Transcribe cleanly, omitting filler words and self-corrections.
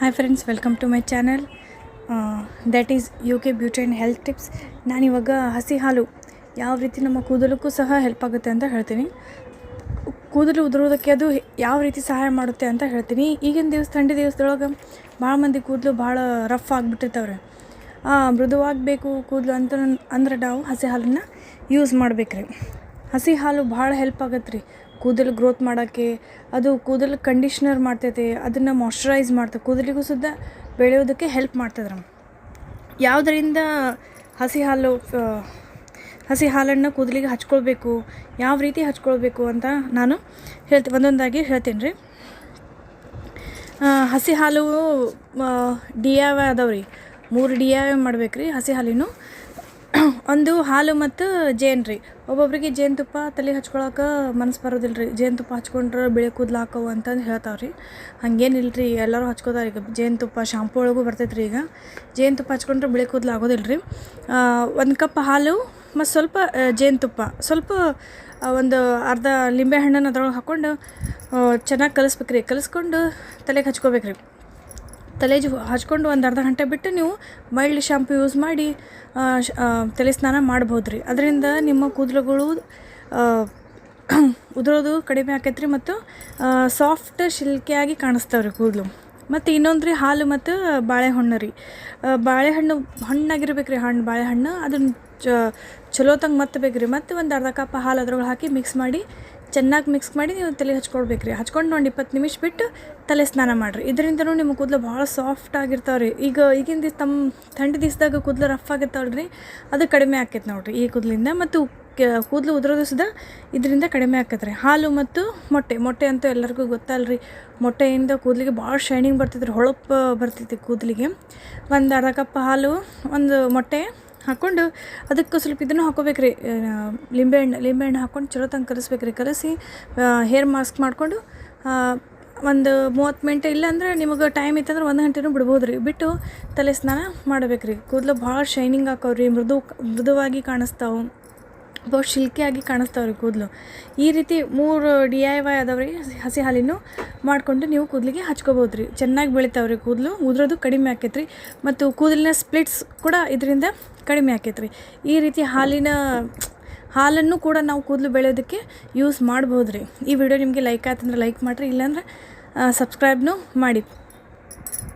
Hi friends, welcome to my channel. That is UK.Health tips. ನಾನಿವಾಗ ಹಸಿ ಹಾಲು ಯಾವ ರೀತಿ ನಮ್ಮ ಕೂದಲಕ್ಕೂ ಸಹ ಹೆಲ್ಪ್ ಆಗುತ್ತೆ ಅಂತ ಹೇಳ್ತೀನಿ. ಕೂದಲು ಉದುರೋದಕ್ಕೆ ಅದು ಯಾವ ರೀತಿ ಸಹಾಯ ಮಾಡುತ್ತೆ ಅಂತ ಹೇಳ್ತೀನಿ. ಈಗಿನ ಥಂಡಿ ದಿವಸದೊಳಗೆ ಭಾಳ ಮಂದಿ ಕೂದಲು ಭಾಳ ರಫ್ ಆಗಿಬಿಟ್ಟಿರ್ತಾವ್ರೆ. ಮೃದುವಾಗಬೇಕು ಕೂದಲು ಅಂದ್ರೆ ನಾವು ಹಸಿ ಹಾಲನ್ನು ಯೂಸ್ ಮಾಡ್ಬೇಕ್ರಿ. ಹಸಿ ಹಾಲು ಭಾಳ ಹೆಲ್ಪ್ ಆಗತ್ತೆ ರೀ ಕೂದಲು ಗ್ರೋತ್ ಮಾಡೋಕ್ಕೆ. ಅದು ಕೂದಲು ಕಂಡೀಷ್ನರ್ ಮಾಡ್ತೈತೆ, ಅದನ್ನು ಮಾಯ್ಶ್ಚರೈಸ್ ಮಾಡ್ತದೆ, ಕೂದಲಿಗೂ ಸುದ್ದ ಬೆಳೆಯೋದಕ್ಕೆ ಹೆಲ್ಪ್ ಮಾಡ್ತದೆ. ಯಾವುದರಿಂದ ಹಸಿ ಹಾಲನ್ನು ಕೂದಲಿಗೆ ಹಚ್ಕೊಳ್ಬೇಕು, ಯಾವ ರೀತಿ ಹಚ್ಕೊಳ್ಬೇಕು ಅಂತ ನಾನು ಒಂದೊಂದಾಗಿ ಹೇಳ್ತೀನಿ ರೀ. ಹಸಿ ಹಾಲು DIY ಅದಾವೆ ರೀ. 3 DIY ಮಾಡ್ಬೇಕು ರೀ ಹಸಿ ಹಾಲಿನ. ಒಂದು ಹಾಲು ಮತ್ತು ಜೇನು ರೀ. ಒಬ್ಬೊಬ್ರಿಗೆ ಜೇನುತುಪ್ಪ ತಲೆ ಹಚ್ಕೊಳಕ್ಕೆ ಮನಸ್ಸು ಬರೋದಿಲ್ಲ ರೀ. ಜೇನುತುಪ್ಪ ಹಚ್ಕೊಂಡ್ರೆ ಬಿಳಿ ಕೂದಲು ಹಾಕವು ಅಂತಂದು ಹೇಳ್ತಾವೆ ರೀ. ಹಂಗೇನಿಲ್ಲ ರೀ, ಎಲ್ಲರೂ ಹಚ್ಕೋತಾರೆ. ಈಗ ಜೇನುತುಪ್ಪ ಶಾಂಪೂ ಒಳಗೂ ಬರ್ತೈತೆ ರೀ. ಈಗ ಜೇನುತುಪ್ಪ ಹಚ್ಕೊಂಡ್ರೆ ಬಿಳಿ ಕೂದಲು ಆಗೋದಿಲ್ಲ ರೀ. 1 ಕಪ್ ಹಾಲು ಮತ್ತು ಸ್ವಲ್ಪ ಜೇನುತುಪ್ಪ, ಸ್ವಲ್ಪ ಒಂದು ಅರ್ಧ ಲಿಂಬೆಹಣ್ಣನ್ನು ಅದ್ರೊಳಗೆ ಹಾಕ್ಕೊಂಡು ಚೆನ್ನಾಗಿ ಕಲಿಸ್ಬೇಕು ರೀ. ಕಲಿಸ್ಕೊಂಡು ತಲೆಗೆ ಹಚ್ಕೋಬೇಕು ರೀ. ಹಚ್ಕೊಂಡು ಒಂದು ಅರ್ಧ ಗಂಟೆ ಬಿಟ್ಟು ನೀವು ಮೈಲ್ಡ್ ಶಾಂಪು ಯೂಸ್ ಮಾಡಿ ತಲೆ ಸ್ನಾನ ಮಾಡ್ಬೋದು ರೀ. ಅದರಿಂದ ನಿಮ್ಮ ಕೂದಲುಗಳು ಉದುರೋದು ಕಡಿಮೆ ಆಕೈತೆ ರೀ, ಮತ್ತು ಸಾಫ್ಟ್ ಸಿಲ್ಕಿಯಾಗಿ ಕಾಣಿಸ್ತಾವೆ ರೀ ಕೂದಲು. ಮತ್ತು ಇನ್ನೊಂದು ರೀ, ಹಾಲು ಮತ್ತು ಬಾಳೆಹಣ್ಣು ರೀ. ಬಾಳೆಹಣ್ಣು ಹಣ್ಣಾಗಿರ್ಬೇಕು ರೀ. ಬಾಳೆಹಣ್ಣು ಅದನ್ನು ಚಲೋತಂಗೆ ಮತ್ತಬೇಕು ರೀ. ಮತ್ತು ಒಂದು ಅರ್ಧ ಕಪ್ ಹಾಲು ಅದ್ರೊಳಗೆ ಹಾಕಿ ಚೆನ್ನಾಗಿ ಮಿಕ್ಸ್ ಮಾಡಿ ನೀವು ತಲೆ ಹಚ್ಕೊಳ್ಬೇಕು ರೀ. ಹಚ್ಕೊಂಡು ಒಂದು 20 ನಿಮಿಷ ಬಿಟ್ಟು ತಲೆ ಸ್ನಾನ ಮಾಡಿರಿ. ಇದರಿಂದನೂ ನಿಮ್ಮ ಕೂದಲು ಭಾಳ ಸಾಫ್ಟ್ ಆಗಿರ್ತಾವೆ ರೀ. ಈಗಿನ ಥಂಡಿ ದಿವಸದಾಗ ಕೂದಲು ರಫ್ ಆಗಿರ್ತಾವಲ್ಲ ರೀ, ಅದು ಕಡಿಮೆ ಆಕೈತೆ ನೋಡಿರಿ ಈ ಕೂದಲಿಂದ. ಮತ್ತು ಕೂದಲು ಉದುರೋದು ಸುದ ಇದರಿಂದ ಕಡಿಮೆ ಆಕೈತೆ ರೀ. ಹಾಲು ಮತ್ತು ಮೊಟ್ಟೆ ಅಂತೂ ಎಲ್ಲರಿಗೂ ಗೊತ್ತಲ್ಲ ರೀ. ಮೊಟ್ಟೆಯಿಂದ ಕೂದಲಿಗೆ ಭಾಳ ಶೈನಿಂಗ್ ಬರ್ತೈತೆ ರೀ, ಹೊಳಪು ಬರ್ತೈತಿ ಕೂದಲಿಗೆ. ಒಂದು ಅರ್ಧ ಕಪ್ ಹಾಲು, ಒಂದು ಮೊಟ್ಟೆ ಹಾಕ್ಕೊಂಡು ಅದಕ್ಕೆ ಸ್ವಲ್ಪ ಇದನ್ನು ಹಾಕೋಬೇಕು ರೀ, ಲಿಂಬೆಹಣ್ಣು ಹಾಕ್ಕೊಂಡು ಚಲೋ ತಂಗೆ ಕಲಿಸ್ಬೇಕು ರೀ. ಕಲಿಸಿ ಹೇರ್ ಮಾಸ್ಕ್ ಮಾಡಿಕೊಂಡು ಒಂದು 30 ಮಿನಿಟ್, ಇಲ್ಲಾಂದ್ರೆ ನಿಮಗೆ ಟೈಮ್ ಇತ್ತಂದ್ರೆ 1 ಗಂಟೆನೂ ಬಿಡ್ಬೋದು ರೀ. ಬಿಟ್ಟು ತಲೆ ಸ್ನಾನ ಮಾಡಬೇಕು ರೀ. ಕೂದಲು ಭಾಳ ಶೈನಿಂಗ್ ಹಾಕವ್ರಿ ರೀ, ಮೃದುವಾಗಿ ಕಾಣಿಸ್ತಾವೆ, ಭಾಳ ಶಿಲ್ಕಿಯಾಗಿ ಕಾಣಿಸ್ತಾವೆ ರೀ ಕೂದಲು. ಈ ರೀತಿ 3 DIY ಅದಾವೆ ರೀ ಹಸಿ ಹಾಲಿನ ಮಾಡಿಕೊಂಡು ನೀವು ಕೂದಲಿಗೆ ಹಚ್ಕೋಬೋದು ರೀ. ಚೆನ್ನಾಗಿ ಬೆಳಿತಾವೆ ರೀ ಕೂದಲು, ಉದುರೋದು ಕಡಿಮೆ ಆಕೈತೆ ರೀ. ಮತ್ತು ಕೂದಲಿನ ಸ್ಪ್ಲಿಟ್ಸ್ ಕೂಡ ಇದರಿಂದ ಕಡಿಮೆ ಆಕೈತೆ ರೀ. ಈ ರೀತಿ ಹಾಲನ್ನು ಕೂಡ ನಾವು ಕೂದಲು ಬೆಳೆಯೋದಕ್ಕೆ ಯೂಸ್ ಮಾಡ್ಬೋದು ರೀ. ಈ ವಿಡಿಯೋ ನಿಮಗೆ ಲೈಕ್ ಆಯ್ತಂದ್ರೆ ಲೈಕ್ ಮಾಡಿರಿ, ಇಲ್ಲಾಂದ್ರೆ ಸಬ್ಸ್ಕ್ರೈಬ್ನೂ ಮಾಡಿ.